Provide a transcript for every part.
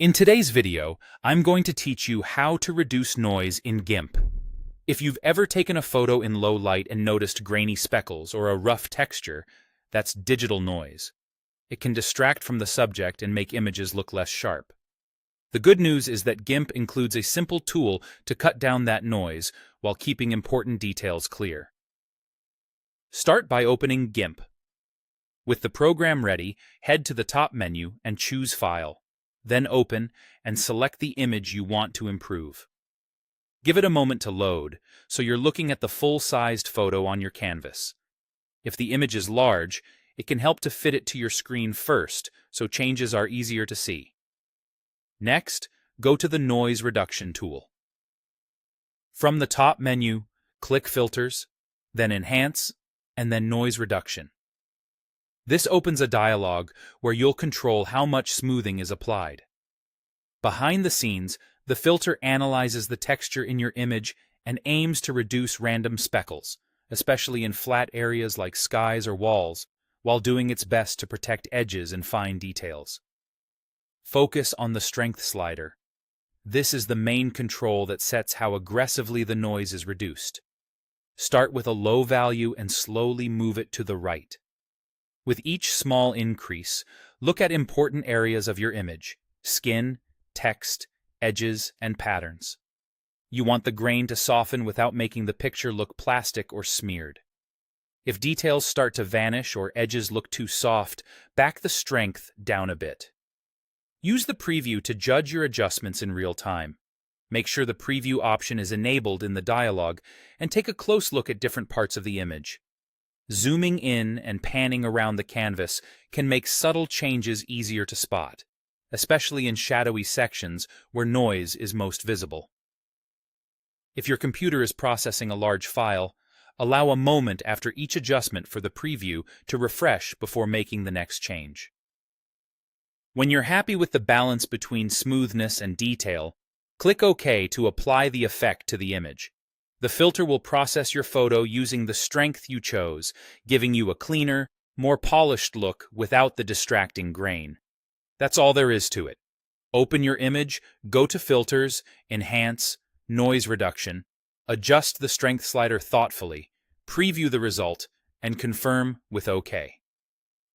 In today's video, I'm going to teach you how to reduce noise in GIMP. If you've ever taken a photo in low light and noticed grainy speckles or a rough texture, that's digital noise. It can distract from the subject and make images look less sharp. The good news is that GIMP includes a simple tool to cut down that noise while keeping important details clear. Start by opening GIMP. With the program ready, head to the top menu and choose File. Then open and select the image you want to improve. Give it a moment to load, so you're looking at the full-sized photo on your canvas. If the image is large, it can help to fit it to your screen first, so changes are easier to see. Next, go to the Noise Reduction tool. From the top menu, click Filters, then Enhance, and then Noise Reduction. This opens a dialog where you'll control how much smoothing is applied. Behind the scenes, the filter analyzes the texture in your image and aims to reduce random speckles, especially in flat areas like skies or walls, while doing its best to protect edges and fine details. Focus on the strength slider. This is the main control that sets how aggressively the noise is reduced. Start with a low value and slowly move it to the right. With each small increase, look at important areas of your image: skin, text, edges, and patterns. You want the grain to soften without making the picture look plastic or smeared. If details start to vanish or edges look too soft, back the strength down a bit. Use the preview to judge your adjustments in real time. Make sure the preview option is enabled in the dialog and take a close look at different parts of the image. Zooming in and panning around the canvas can make subtle changes easier to spot, especially in shadowy sections where noise is most visible. If your computer is processing a large file, allow a moment after each adjustment for the preview to refresh before making the next change. When you're happy with the balance between smoothness and detail, click OK to apply the effect to the image. The filter will process your photo using the strength you chose, giving you a cleaner, more polished look without the distracting grain. That's all there is to it. Open your image, go to Filters, Enhance, Noise Reduction, adjust the strength slider thoughtfully, preview the result, and confirm with OK.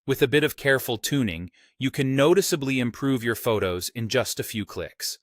With a bit of careful tuning, you can noticeably improve your photos in just a few clicks.